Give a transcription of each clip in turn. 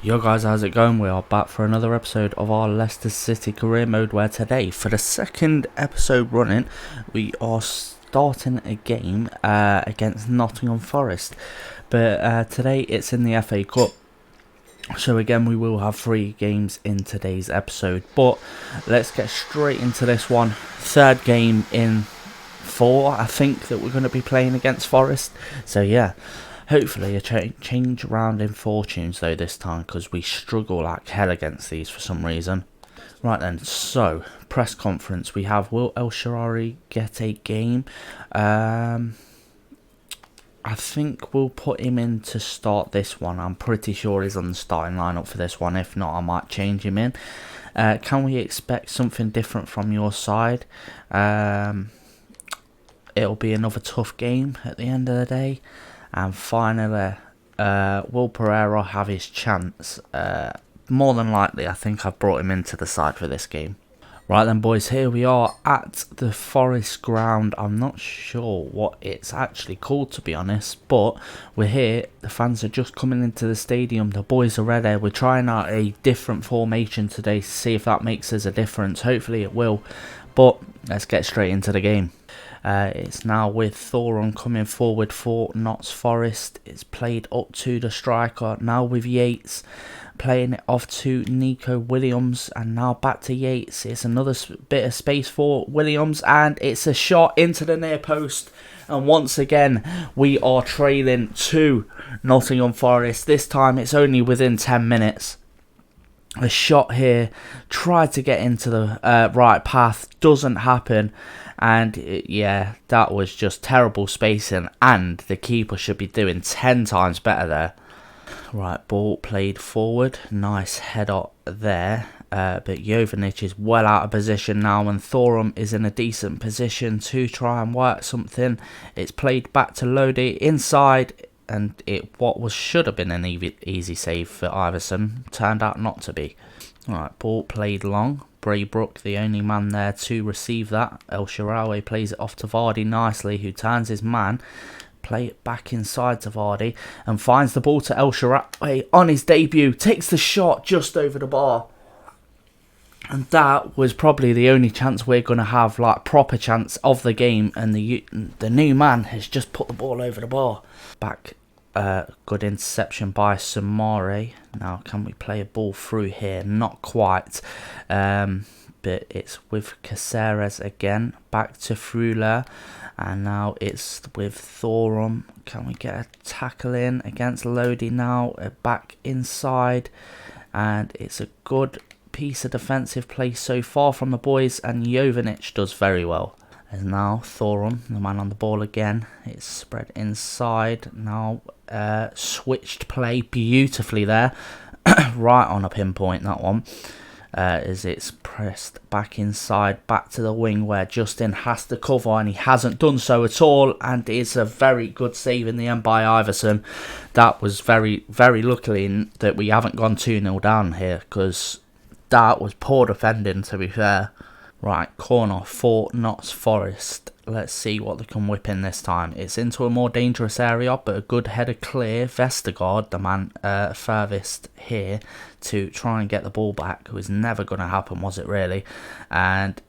Yo guys, how's it going? We are back for another episode of our Leicester City career mode, where today, for the second episode running, we are starting a game against Nottingham Forest. But today it's in the FA Cup. So again, we will have 3 games in today's episode. But let's get straight into this one. Third game in 4, I think, that we're going to be playing against Forest. So yeah. Hopefully a change around in fortunes though this time, because we struggle like hell against these for some reason. Right then, so press conference we have. Will El Shaarawy get a game? I think we'll put him in to start this one. I'm pretty sure he's on the starting lineup for this one. If not, I might change him in. Can we expect something different from your side? It'll be another tough game at the end of the day. And finally, will Pereira have his chance? More than likely, I think I've brought him into the side for this game. Right then, boys, here we are at the Forest ground. I'm not sure what it's actually called, to be honest, but we're here. The fans are just coming into the stadium. The boys are ready. We're trying out a different formation today to see if that makes us a difference. Hopefully it will, but let's get straight into the game. It's now with Thorum coming forward for Notts Forest. It's played up to the striker. Now with Yates playing it off to Nico Williams. And now back to Yates. It's another bit of space for Williams. And it's a shot into the near post. And once again, we are trailing to Nottingham Forest. This time it's only within 10 minutes. A shot here. Tried to get into the right path. Doesn't happen. And yeah, that was just terrible spacing, and the keeper should be doing 10 times better there. Right, ball played forward, nice header there, but Jovanic is well out of position now, and Thorum is in a decent position to try and work something. It's played back to Lodi inside, and should have been an easy save for Iverson turned out not to be. Right, ball played long. Braybrook, the only man there to receive that. El Shaarawy plays it off to Vardy nicely, who turns his man. Play it back inside to Vardy and finds the ball to El Shaarawy on his debut. Takes the shot just over the bar. And that was probably the only chance we're going to have, like proper chance of the game. And the new man has just put the ball over the bar. Back. Good interception by Samari. Now can we play a ball through here? Not quite. But it's with Caceres again. Back to Frula. And now it's with Thorum. Can we get a tackle in against Lodi now? Back inside. And it's a good piece of defensive play so far from the boys. And Jovanic does very well. And now Thorum, the man on the ball again. It's spread inside. Now switched play beautifully there. Right on a pinpoint, that one. As it's pressed back inside, back to the wing where Justin has to cover, and he hasn't done so at all. And it's a very good save in the end by Iverson. That was very, very lucky that we haven't gone 2-0 down here, because that was poor defending, to be fair. Right, corner for Notts Forest. Let's see what they can whip in this time. It's into a more dangerous area, but a good header clear. Vestergaard, the man furthest here, to try and get the ball back. It was never going to happen, was it really? And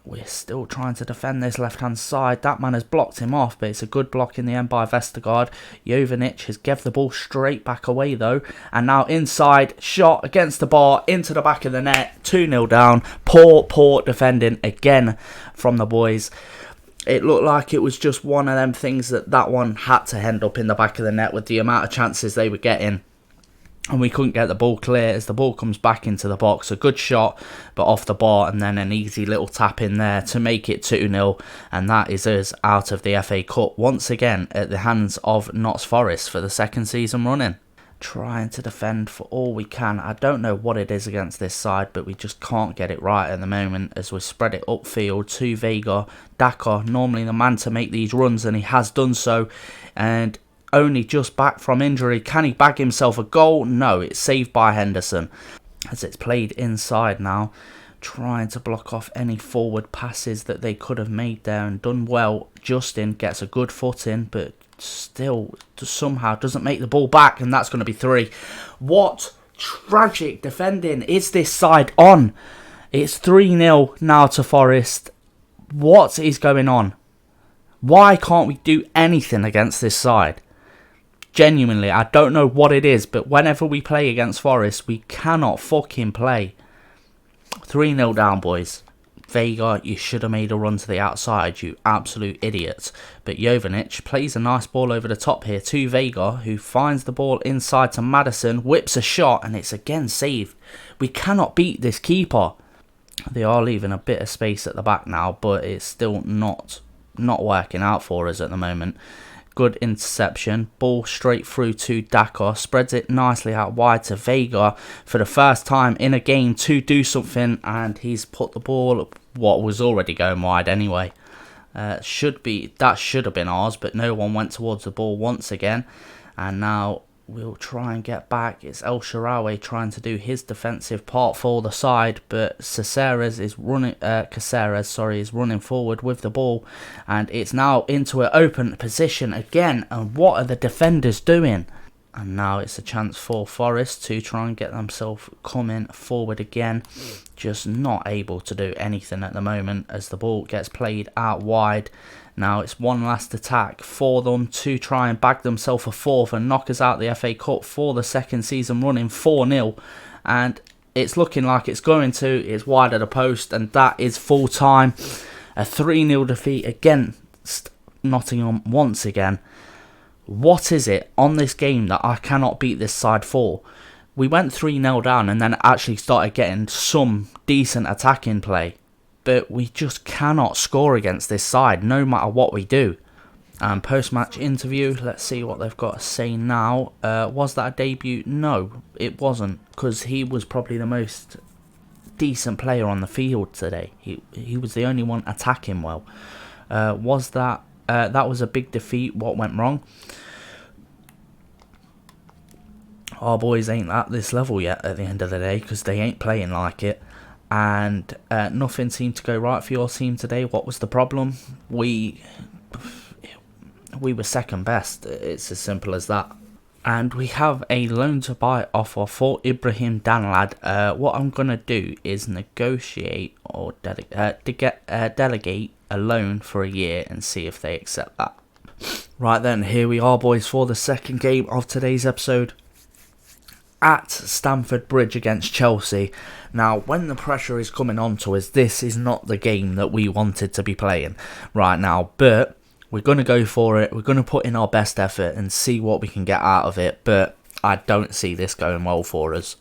we're still trying to defend this left-hand side. That man has blocked him off, but it's a good block in the end by Vestergaard. Jovanic has given the ball straight back away, though. And now inside, shot against the bar, into the back of the net. 2-0 down. Poor defending again from the boys. It looked like it was just one of them things that one had to end up in the back of the net with the amount of chances they were getting. And we couldn't get the ball clear as the ball comes back into the box. A good shot, but off the bar, and then an easy little tap in there to make it 2-0. And that is us out of the FA Cup once again at the hands of Notts Forest for the second season running. Trying to defend for all we can. I don't know what it is against this side, but we just can't get it right at the moment as we spread it upfield to Vega. Daka, normally the man to make these runs, and he has done so. And only just back from injury. Can he bag himself a goal? No, it's saved by Henderson. As it's played inside now. Trying to block off any forward passes that they could have made there and done well. Justin gets a good foot in, but still somehow doesn't make the ball back, and that's going to be 3. What Tragic defending. Is this side on? It's 3-0 now to Forest. What is going on? Why can't we do anything against this side? Genuinely, I don't know what it is, but whenever we play against Forest, we cannot fucking play. 3-0 down, boys. Vega, you should have made a run to the outside, you absolute idiots. But Jovanic plays a nice ball over the top here to Vega, who finds the ball inside to Maddison, whips a shot, and it's again saved. We cannot beat this keeper. They are leaving a bit of space at the back now, but it's still not working out for us at the moment. Good interception, ball straight through to Daka, spreads it nicely out wide to Vega for the first time in a game to do something, and he's put the ball, what was already going wide anyway. That should have been ours, but no one went towards the ball once again, and now we'll try and get back. It's El Shaarawy trying to do his defensive part for the side, but Caceres is running forward with the ball, and it's now into an open position again. And what are the defenders doing? And now it's a chance for Forest to try and get themselves coming forward again. Just not able to do anything at the moment as the ball gets played out wide. Now it's one last attack for them to try and bag themselves a fourth and knock us out the FA Cup for the second season running, 4-0. And it's looking like it's going to. It's wide of the post, and that is full time. A 3-0 defeat against Nottingham once again. What is it on this game that I cannot beat this side for? We went 3-0 down and then actually started getting some decent attacking play. But we just cannot score against this side, no matter what we do. And post-match interview, let's see what they've got to say now. Was that a debut? No, it wasn't, because he was probably the most decent player on the field today. He was the only one attacking well. That was a big defeat? What went wrong? Our boys ain't at this level yet at the end of the day, because they ain't playing like it. And nothing seemed to go right for your team today. What was the problem? We were second best. It's as simple as that. And we have a loan to buy offer for Ibrahim Danlad. What I'm going to do is negotiate or delegate a loan for a year and see if they accept that. Right then, here we are, boys, for the second game of today's episode. At Stamford Bridge against Chelsea. Now, when the pressure is coming on to us, this is not the game that we wanted to be playing right now. But we're going to go for it. We're going to put in our best effort and see what we can get out of it. But I don't see this going well for us.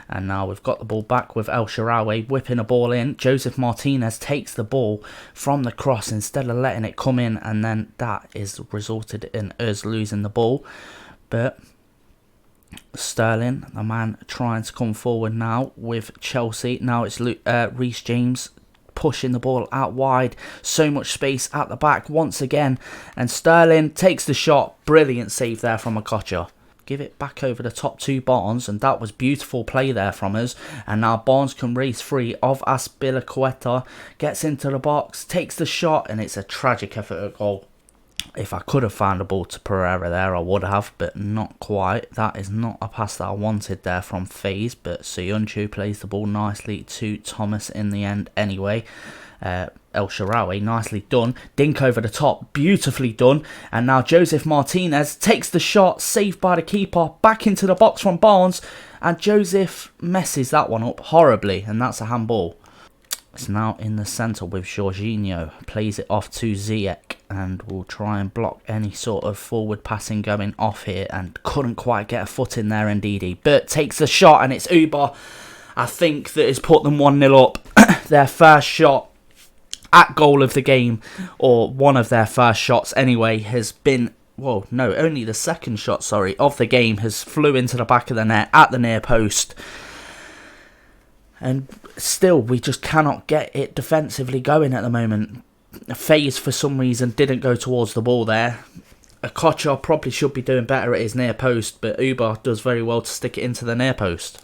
And now we've got the ball back with El Shaarawy whipping a ball in. Joseph Martinez takes the ball from the cross instead of letting it come in. And then that is resulted in us losing the ball. But Sterling, the man trying to come forward now with Chelsea. Now it's Reece James pushing the ball out wide. So much space at the back once again. And Sterling takes the shot. Brilliant save there from Okocha. Give it back over the top to Barnes. And that was beautiful play there from us. And now Barnes can race free of Azpilicueta. Gets into the box. Takes the shot. And it's a tragic effort at goal. If I could have found a ball to Pereira there, I would have, but not quite. That is not a pass that I wanted there from FaZe, but Soyuncu plays the ball nicely to Thomas in the end anyway. El Shaarawy, nicely done. Dink over the top, beautifully done. And now Joseph Martinez takes the shot, saved by the keeper, back into the box from Barnes. And Joseph messes that one up horribly, and that's a handball. It's now in the centre with Jorginho. Plays it off to Ziyech and will try and block any sort of forward passing going off here. And couldn't quite get a foot in there, Ndidi. But takes the shot and it's Uber, I think, that has put them 1-0 up. Their first shot at goal of the game, or one of their first shots anyway, has been... Well, no, only the second shot, of the game has flew into the back of the net at the near post. And still, we just cannot get it defensively going at the moment. FaZe, for some reason, didn't go towards the ball there. Okocha probably should be doing better at his near post, but Uber does very well to stick it into the near post.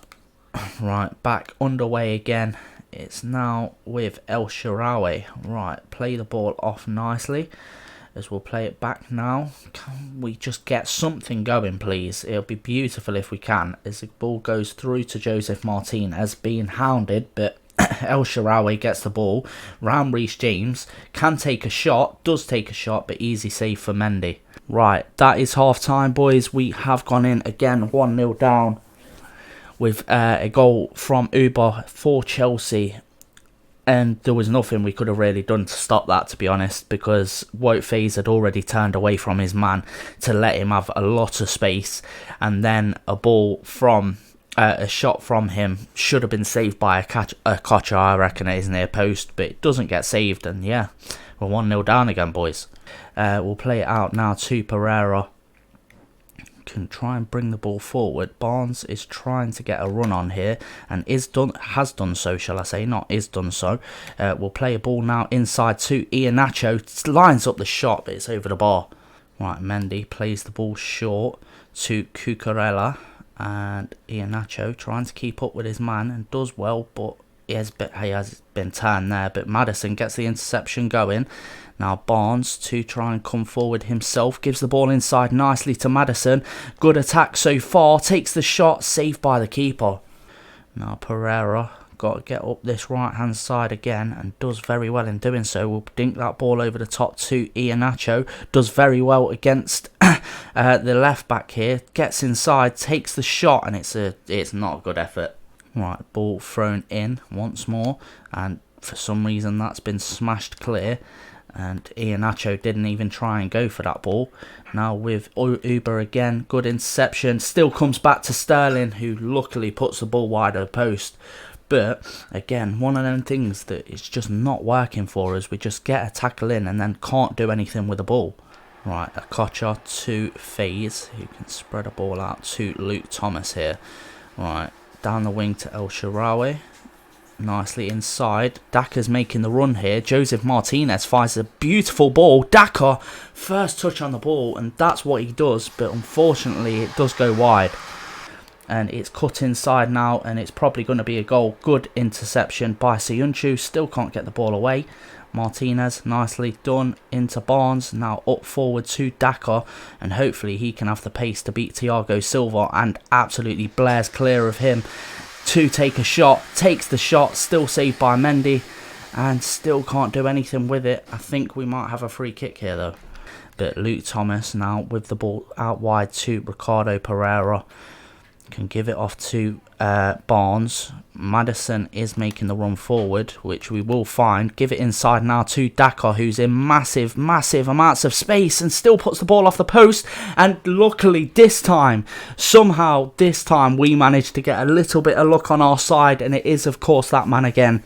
Right, back underway again. It's now with El Shaarawy. Right, play the ball off nicely. as we'll play it back now. Can we just get something going, please? It'll be beautiful if we can, as the ball goes through to Joseph Martinez, being hounded, but El Shaarawy gets the ball round Reece James, can take a shot, does take a shot, but easy save for Mendy. Right, that is half time, boys. We have gone in again 1-0 down with a goal from Uber for Chelsea. And there was nothing we could have really done to stop that, to be honest, because Wout Faes had already turned away from his man to let him have a lot of space. And then a ball from a shot from him should have been saved by a Kocher, I reckon, at his near post, but it doesn't get saved. And yeah, we're 1-0 down again, boys. We'll play it out now to Pereira. Can try and bring the ball forward. Barnes is trying to get a run on here and has done so, shall I say, not is done so. We'll play a ball now inside to Iheanacho. Lines up the shot, but it's over the bar. Right, Mendy plays the ball short to Cucurella, and Iheanacho trying to keep up with his man and does well, but he has been turned there. But Maddison gets the interception going. Now Barnes to try and come forward himself, gives the ball inside nicely to Maddison. Good attack so far, takes the shot, saved by the keeper. Now Pereira got to get up this right hand side again and does very well in doing so. We'll dink that ball over the top to Iheanacho, does very well against the left back here, gets inside, takes the shot, and it's not a good effort. Right, ball thrown in once more, and for some reason that's been smashed clear. And Iheanacho didn't even try and go for that ball. Now with Uber again, good interception. Still comes back to Sterling, who luckily puts the ball wide of the post. But again, one of them things that is just not working for us. We just get a tackle in and then can't do anything with the ball. Right, a Kocher to Faes, who can spread a ball out to Luke Thomas here. Right, down the wing to El Shaarawy. Nicely inside. Daka's making the run here. Joseph Martinez fires a beautiful ball. Daka, first touch on the ball, and that's what he does, but unfortunately it does go wide. And it's cut inside now, and it's probably going to be a goal. Good interception by Siyuncu. Still can't get the ball away. Martinez, nicely done into Barnes. Now up forward to Daka, and hopefully he can have the pace to beat Thiago Silva, and absolutely blares clear of him to take a shot. Takes the shot, still saved by Mendy, and still can't do anything with it. I think we might have a free kick here though. But Luke Thomas now with the ball out wide to Ricardo Pereira. Can give it off to Barnes. Maddison is making the run forward, which we will find. Give it inside now to Daka, who's in massive amounts of space and still puts the ball off the post. And luckily somehow this time we managed to get a little bit of luck on our side, and it is of course that man again.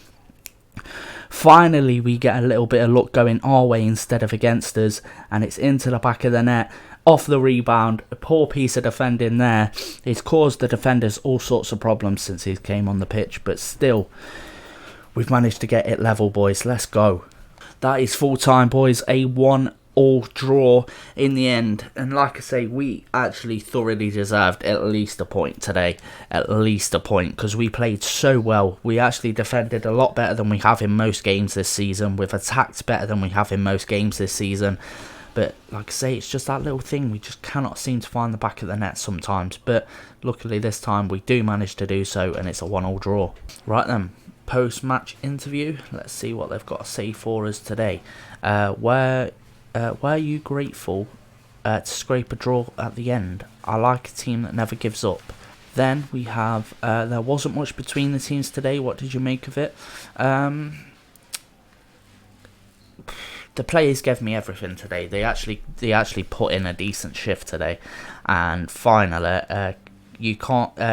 Finally we get a little bit of luck going our way instead of against us, and it's into the back of the net. Off the rebound, a poor piece of defending there. It's caused the defenders all sorts of problems since he came on the pitch, but still, we've managed to get it level, boys. Let's go. That is full time, boys. A 1-1 draw in the end. And like I say, we actually thoroughly deserved at least a point today. At least a point, because we played so well. We actually defended a lot better than we have in most games this season. We've attacked better than we have in most games this season. But like I say, it's just that little thing. We just cannot seem to find the back of the net sometimes. But luckily this time we do manage to do so, and it's a 1-1 draw. Right then, post-match interview. Let's see what they've got to say for us today. Were you grateful to scrape a draw at the end? I like a team that never gives up. Then we have, there wasn't much between the teams today. What did you make of it? The players gave me everything today. They actually put in a decent shift today, and finally, you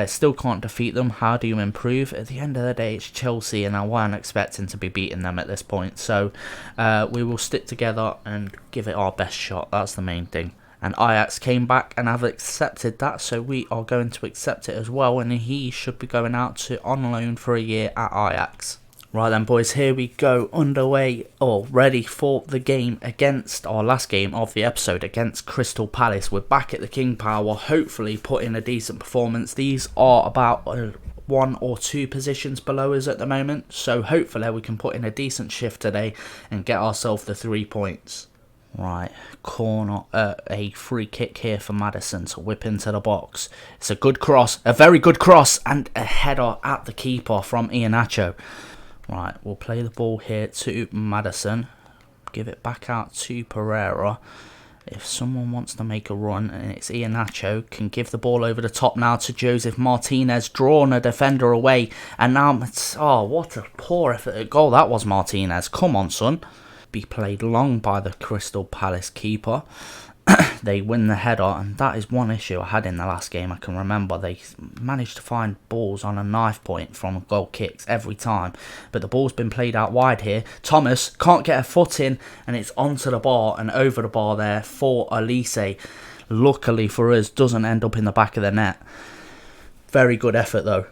still can't defeat them. How do you improve? At the end of the day, it's Chelsea, and I weren't expecting to be beating them at this point. So we will stick together and give it our best shot. That's the main thing. And Ajax came back and have accepted that, so we are going to accept it as well. And he should be going out on loan for a year at Ajax. Right then, boys, here we go, underway, ready for the game against our last game of the episode against Crystal Palace. We're back at the King Power, hopefully put in a decent performance. These are about 1 or 2 positions below us at the moment, so hopefully we can put in a decent shift today and get ourselves the 3 points. Right, corner, a free kick here for Maddison to whip into the box. It's a good cross, a very good cross, and a header at the keeper from Iheanacho. Right, we'll play the ball here to Maddison. Give it back out to Pereira. If someone wants to make a run, and it's Iheanacho, can give the ball over the top now to Joseph Martinez, drawing a defender away. And now, oh, what a poor effort at goal that was, Martinez. Come on, son. Be played long by the Crystal Palace keeper. They win the header, and that is one issue I had in the last game. I can remember they managed to find balls on a knife point from goal kicks every time, but the ball's been played out wide here. Thomas can't get a foot in, and it's onto the bar and over the bar there for Elise. Luckily for us, doesn't end up in the back of the net. Very good effort though.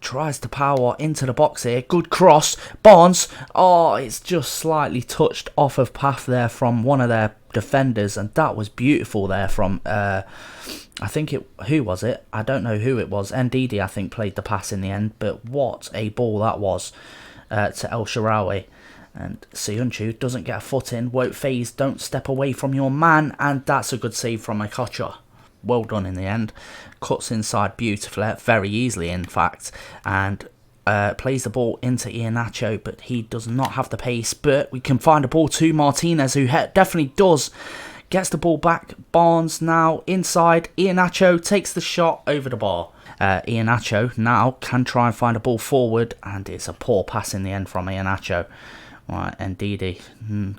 Tries to power into the box here. Good cross. Barnes. Oh, it's just slightly touched off of path there from one of their defenders, and that was beautiful there from I think who was it? I don't know who it was. Ndidi, I think, played the pass in the end, but what a ball that was to El Shaarawy. And Söyüncü doesn't get a foot in, won't phase, don't step away from your man, and that's a good save from Okocha. Well done in the end. Cuts inside beautifully, very easily in fact, and plays the ball into Iheanacho, but he does not have the pace. But we can find a ball to Martinez, who definitely does. Gets the ball back. Barnes now inside. Iheanacho takes the shot over the bar. Iheanacho now can try and find a ball forward, and it's a poor pass in the end from Iheanacho. Right, Ndidi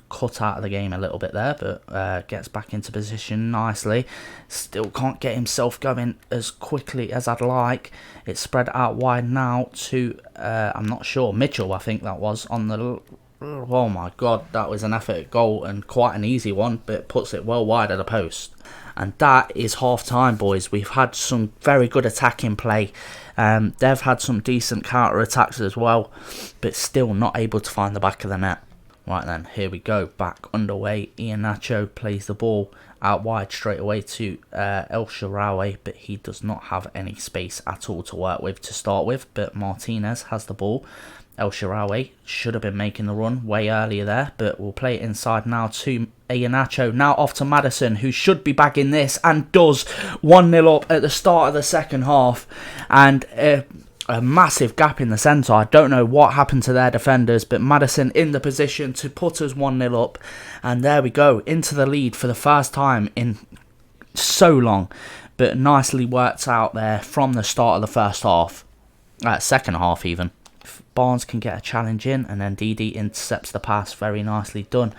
cut out of the game a little bit there, but gets back into position nicely. Still can't get himself going as quickly as I'd like. It's spread out wide now to, I'm not sure, Mitchell, I think that was, on the... Oh my god, that was an effort at goal, and quite an easy one, but puts it well wide of the post. And that is half time, boys. We've had some very good attacking play. They've had some decent counter attacks as well, but still not able to find the back of the net. Right then, here we go, back underway. Iheanacho plays the ball out wide straight away to El Shaarawy, but he does not have any space at all to work with to start with. But Martinez has the ball. El Shaarawy should have been making the run way earlier there, but we'll play it inside now to Iheanacho. Now off to Maddison, who should be bagging this, and does. 1-0 up at the start of the second half, and a massive gap in the centre. I don't know what happened to their defenders, but Maddison in the position to put us 1-0 up, and there we go, into the lead for the first time in so long, but nicely worked out there from the start of the first half, second half even. Barnes can get a challenge in, and then Ndidi intercepts the pass. Very nicely done.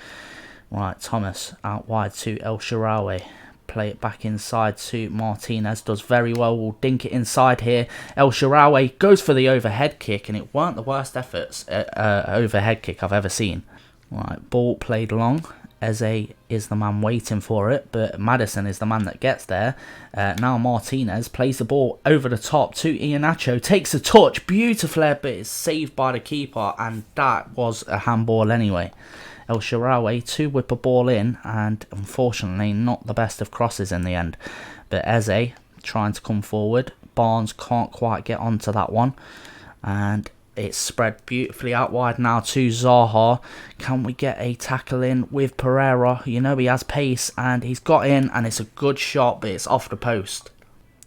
Right, Thomas out wide to El Shaarawy. Play it back inside to Martinez. Does very well. We'll dink it inside here. El Shaarawy goes for the overhead kick, and it weren't the worst efforts overhead kick I've ever seen. Right, ball played long. Eze is the man waiting for it, but Maddison is the man that gets there. Now Martinez plays the ball over the top to Iheanacho, takes a touch beautifully, but it's saved by the keeper, and that was a handball anyway. El Shaarawy to whip a ball in, and unfortunately not the best of crosses in the end. But Eze trying to come forward. Barnes can't quite get onto that one, and it's spread beautifully out wide now to Zaha. Can we get a tackle in with Pereira? You know he has pace, and he's got in, and it's a good shot, but it's off the post.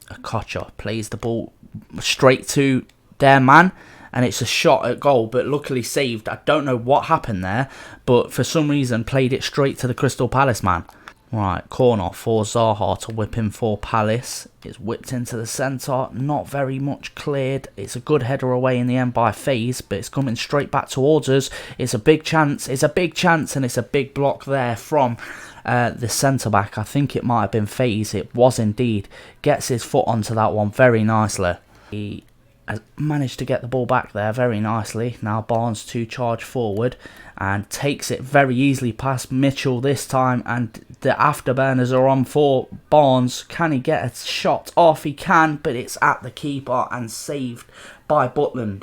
Okocha plays the ball straight to their man, and it's a shot at goal, but luckily saved. I don't know what happened there, but for some reason played it straight to the Crystal Palace man. Right, corner for Zaha to whip in for Palace. It's whipped into the centre, not very much cleared. It's a good header away in the end by FaZe, but it's coming straight back towards us. It's a big chance, and it's a big block there from the centre-back. I think it might have been FaZe, it was indeed. Gets his foot onto that one very nicely. He has managed to get the ball back there very nicely. Now Barnes to charge forward, and takes it very easily past Mitchell this time, and the afterburners are on for Barnes. Can he get a shot off? He can, but it's at the keeper and saved by Butland.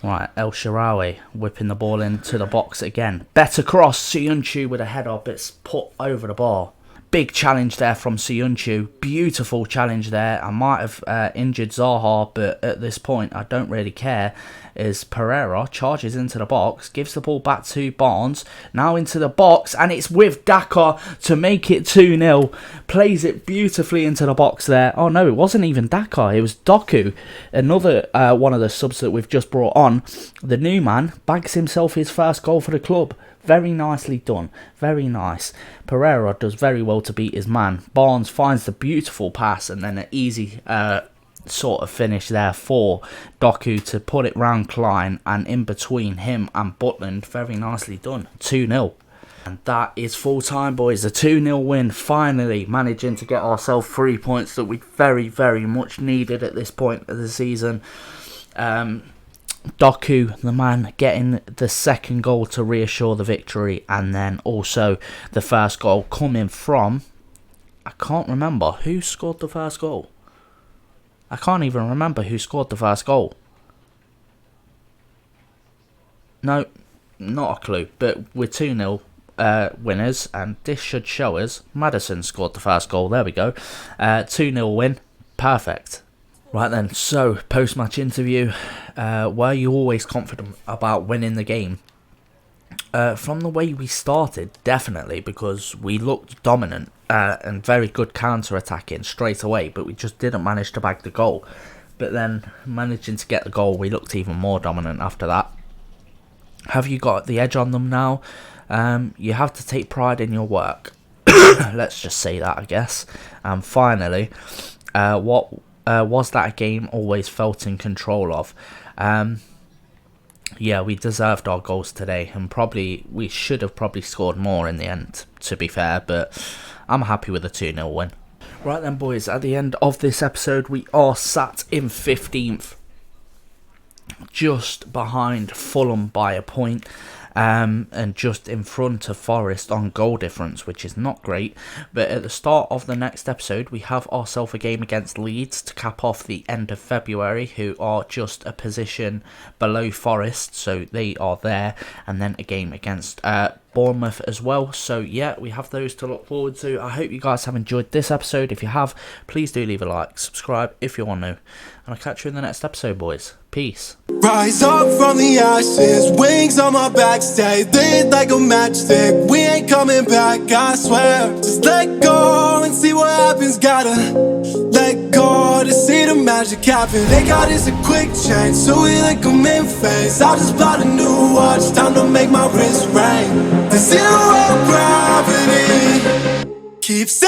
Right, El Shaarawy whipping the ball into the box again. Better cross, Söyüncü with a header, but it's put over the bar. Big challenge there from Siyunchu. Beautiful challenge there. I might have injured Zaha, but at this point I don't really care. As Pereira charges into the box, gives the ball back to Barnes, now into the box, and it's with Daka to make it 2-0. Plays it beautifully into the box there. Oh no, it wasn't even Daka, it was Doku, another one of the subs that we've just brought on. The new man bags himself his first goal for the club. Very nicely done. Very nice. Pereira does very well to beat his man. Barnes finds the beautiful pass and then an easy sort of finish there for Doku to put it round Klein, and in between him and Butland. Very nicely done. 2-0. And that is full time, boys. A 2-0 win. Finally managing to get ourselves 3 points that we very, very much needed at this point of the season. Doku, the man, getting the second goal to reassure the victory, and then also the first goal coming from, I can't remember who scored the first goal. I can't even remember who scored the first goal. No, not a clue, but we're 2-0 winners, and this should show us Maddison scored the first goal. There we go. 2-0 win. Perfect. Right then, so post-match interview. Were you always confident about winning the game? From the way we started, definitely, because we looked dominant and very good counter-attacking straight away, but we just didn't manage to bag the goal. But then, managing to get the goal, we looked even more dominant after that. Have you got the edge on them now? You have to take pride in your work. Let's just say that, I guess. And finally, what was that a game always felt in control of? Yeah, we deserved our goals today, and probably we should have probably scored more in the end, to be fair, but I'm happy with a 2-0 win. Right then, boys, at the end of this episode, we are sat in 15th, just behind Fulham by a point. And just in front of Forest on goal difference, which is not great. But at the start of the next episode, we have ourselves a game against Leeds to cap off the end of February, who are just a position below Forest, so they are there. And then a game against Bournemouth as well. So yeah, we have those to look forward to. I hope you guys have enjoyed this episode. If you have, please do leave a like, subscribe if you're new, and I'll catch you in the next episode, boys. Peace. Rise up from the ashes, wings on my back, stay lit like a matchstick. We ain't coming back, I swear. Just let go and see what happens. Gotta let go to see the magic happen. They got us a quick change, so we like them in phase. I just bought a new watch, time to make my wrist ring. The zero gravity keeps